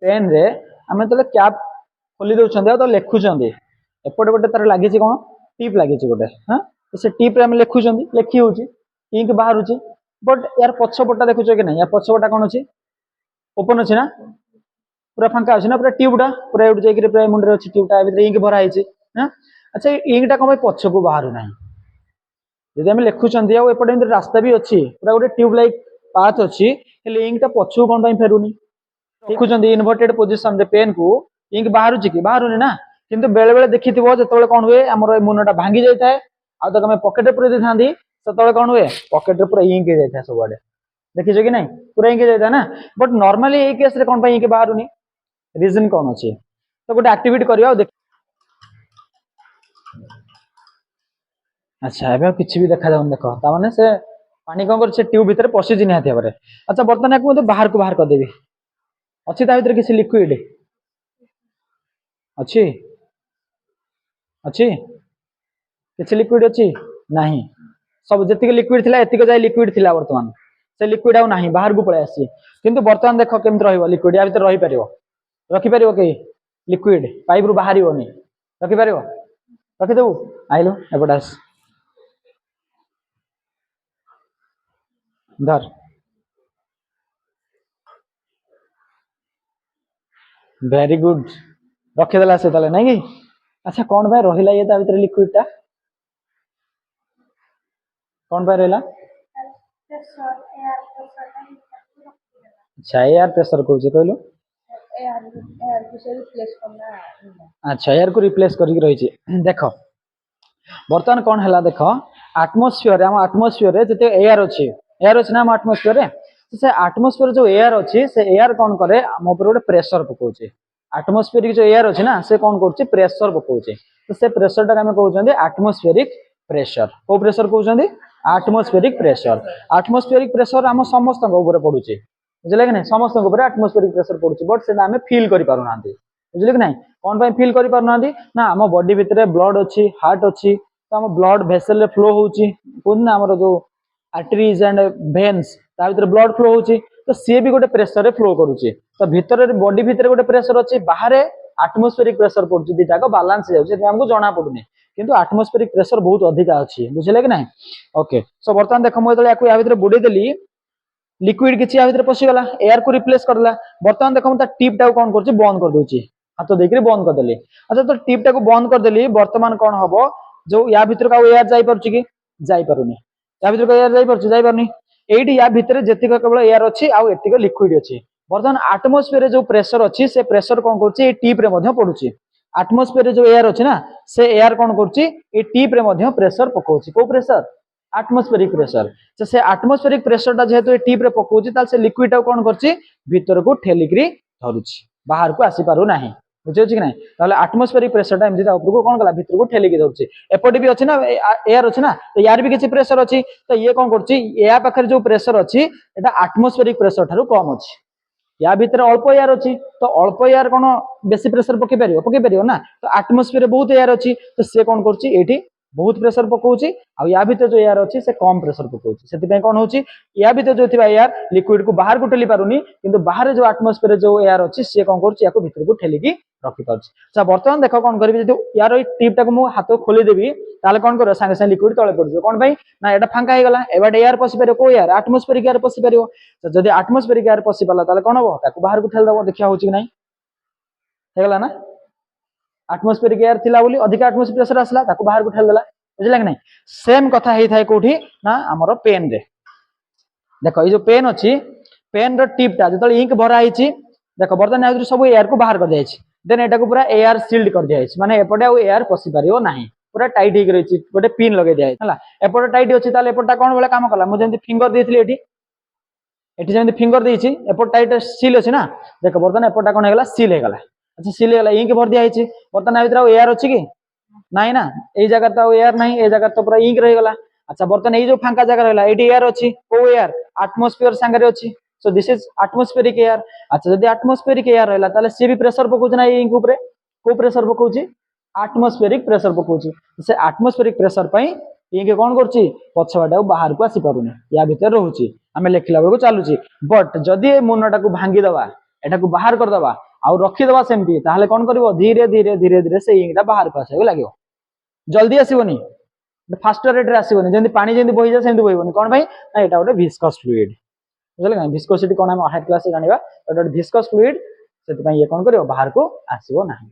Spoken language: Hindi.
पेन रे आम जो कैप खोली दौरान तो लिखुं एपटे गोटे तार लगी कौन टीप लगी गोटे हाँ से टीप रे लिखुं लिखी हो इंक बाहर बट यार पछपटा देखुच कि ना यार पछपटा कौन अच्छी ओपन अच्छी ना पूरा फांका अच्छी ना पूरा ट्यूबटा पूरा एवं जाकर पूरा मुंडे अच्छी ट्यूबटा इंक भराई हाँ अच्छा इंकटा कौन पछ को बाहर ना जब आम लिखुं एपटे रास्ता भी अच्छी पूरा गोटे ट्यूब लाइक पाथ अच्छी इंकटा पछ को कौन फेरुनी लिखुं इनवर्टेड पोजिशन पेन को इंक बाहर कि बाहर ना किंतु बेले बेले देखी जो कौन हुए आम मुनटा भांगी जाए आम पकेट पूरे था से कौन हुए पकेट पूरा इंक जाए सबुआडे देखीच कि ना पूरा इंक जाए ना बट नॉर्मली ये केस रे कौन इंक बाहर रीजन कौन अच्छे तो गोटे एक्टिविटी करवा अच्छा एवं किसी भी देखा जाऊन देख ताने से पानी कौन कर ट्यूब भितर पशिची निहाती भाव अच्छा बर्तमान आपको बाहर को बाहर करदेवी अच्छी ता भीतर किसी लिक्विड अच्छी अच्छी किसी लिक्विड अच्छी नहीं सब जी लिक्विड थिला एतिक जाए लिक्विड थिला वर्तमान से लिक्विड आउ नहीं बाहर को पळै आसी किंतु वर्तमान देख केमति रहइबो लिक्विड या भीतर रहि परिबो रखि परिबो के लिक्विड पाइप रु बाहरिबोनी रखि परिबो रखि देबो आइलो एपटास धर वेरी गुड रखिदेला से ताले नहीं कि अच्छा कौन भाई रहिला ये ता भीतर लिक्विडटा कौन भाई रहिला अच्छा एयर प्रेशर कहूँ कहलु अच्छा एयर को रिप्लेस कर रही देख बर्तमान कौन है देख आटमोस्फियर आम आटमोस्फियर जिते एयर अच्छे ना आटमोस्फियर से आटमोस्फियर जो एयर अच्छी से एयर कौन करे आम ऊपर गोटे प्रेशर पकाउे आटमोस्फियरिक जो एयर अच्छी ना से कौन कर प्रेशर पकाउे तो से प्रेशर टाक आम कहते आटमोस्फियरिक प्रेशर को प्रेशर कहते आटमोस्फियरिक प्रेशर आम समस्त पड़ुचे बुझे कि ना समस्त आटमोस्फियरिक प्रेशर पड़ुचे बट से आम फिल कर पारना बुझे कि ना कौन पर फिल कर पारना ना आम बॉडी भितर ब्लड अच्छी हार्ट अच्छी तो आम ब्लड भेसल फ्लो होना आम जो आर्टरीज एंड भेन्स ता भीतर ब्लड फ्लो होची तो सी भी गोटे प्रेशर रे फ्लो करूची तो भीतर बॉडी भीतर गोटे प्रेशर अच्छी बाहर आटमोस्फेरिक प्रेशर पड़ुची दुटाक बालांस हो आमको जना पड़ुनी किंतु आटमोस्फेरिक प्रेशर बहुत अधिक अच्छी बुझे कि ना ओके सो बर्तमान देख मुझे या भीतर बुड़े देली लिक्विड किसी या भीतर पशिगला एयर को रिप्लेस करदेला बर्तमान देख मुझे टीप टाक कौन कर बंद कर दूची हाथ देकर बंद करदेली अच्छा तो टीप टाक बंद करदेली बर्तमान कौन हम जो या भीतर एयर जापर कि जापरुनी या भीतर एयर जापरनी एटी या भीतर जेतिक केवल एयर अच्छी आउ एतिक लिक्विड अच्छी बर्तमान आटमोस्फियर जो प्रेशर अच्छी से प्रेशर कौन कर टीप रे पड़ुची आटमोस्फियर जो एयर अच्छी ना से एयर कौन कर टीप रे प्रेशर पकाउची को प्रेशर आटमोस्फेरिक प्रेशर से आटमोस्फेरिक प्रेशर टा जेहेतु टीप रे पकाउची ताल से लिक्विड कौन कर भीतर को ठेलिकी धरुची बाहर को आसी पारु नाही बुझे कि ना आटमोस्फेरिक प्रेशर टा एमती ऊपर कौन कला भीतर को ठेलिकी धरुची एपटे भी अच्छी ना एयर अच्छी ना तो यार भी किसी प्रेशर अच्छी तो ये कौन कर पाखे जो प्रेशर अच्छी एटा आटमोस्फेरिक प्रेशर ठारू कम अच्छी या भीतर अल्प एयर अच्छी तो अल्प एयर कौन बेसी प्रेशर पकई पार ना तो आटमोस्फियर बहुत एयर अच्छी तो सी कौन कर बहुत प्रेशर पकाउची आ या भीतर जो एयर अच्छी से कम प्रेशर पकाउची से कौन होची या भीतर जो थिबा एयर लिक्विड को बाहर को ठेली पारुनी किंतु बाहर जो आटमोस्फियर जो एयर अच्छी से कौन कर याको भीतर को ठेलिकी रखी पारुची अच्छा बर्तमान देख कौन करी जो यार टीप टाक मु हाथ खोली देबी ताले कौन कर संगे संगे लिक्विड तळे पड़ कौन भाई ना एटा फांका हो गला एबार एयर पसी पारे को एयर आटमोस्फियरिक एयर पसी पारियो तो जदी आटमोस्फियरिक एयर पसी पाला ताले कौन हो ताको बाहर को ठेल दबो देखिया होची कि नाही हे गला ना आटमोस्फियरिक एयर थिला बोली अधिक आटमोस्फियर प्रेशर आसला ताको बाहर को ठेल देला बुझला कि नहीं सेम कथा हेई थाए कोठी ना हमर पेन रे देखो ये जो पेन अच्छी पेन रो टिप टा जतल इंक भरा आइची देखो बर्तमान आ सब एयर को बाहर कर दिया देन एटा को पूरा एयर सील्ड कर दिया माने एपटे आ एयर पसी पारियो नाही पूरा टाइट हो रही गोटे पिन लगे दिया है एपटे टाइट अच्छी ताले एपटा कौन भाई काम कला मुझे फिंगर देती एटी एटी जमी फिंगर देती एपट टाइट सील अच्छी ना देख बर्तमान एपटा कौन होगा सील होगा अच्छा सील होगा इंक भर दिया बर्तमान भर एयर अच्छी कि नहीं ना ये जगह तो एयर नहीं ये जगह तो पूरा इंक रहीगला अच्छा बर्तमान ये जो फांका जगह रहा ये एयर अच्छी को एयर आटमोस्फियर सांगे अच्छी so this is atmospheric air अच्छा जब आटमोस्फेरिक एयर रहा सी भी प्रेशर पकाउछ ना इंक उपरे को प्रेशर पकाउछ आटमोस्फेरिक प्रेशर पकाउछ से आटमोस्फेरिक प्रेशर पई इंक कौन करछि पछवाटा बाहर को आसी पारुनी या भीतर रहउछि आमे लेखिला बेलको चालुछि बट जदि ए मुनटा को भांगी दबा एटा को बाहर कर दबा आउ रखिदेवा सेमती ताहले कौन करिवो धीरे धीरे धीरे धीरे से इंकटा बाहर को आसे लागिवो जल्दी आसीबनी फास्टर रेट रे आसीबनी जेंति पानी जेंति बहि जा सेंति बहिबनी कोन भाई ना एटा गोटे विस्कस फ्लूइड बुझले का विस्कोसिटी कोन हम हायर क्लास रे जानिबा एटा गोटे विस्कस फ्लूइड सेति पई ये कोन करिवो बाहर को आसीबो नाही।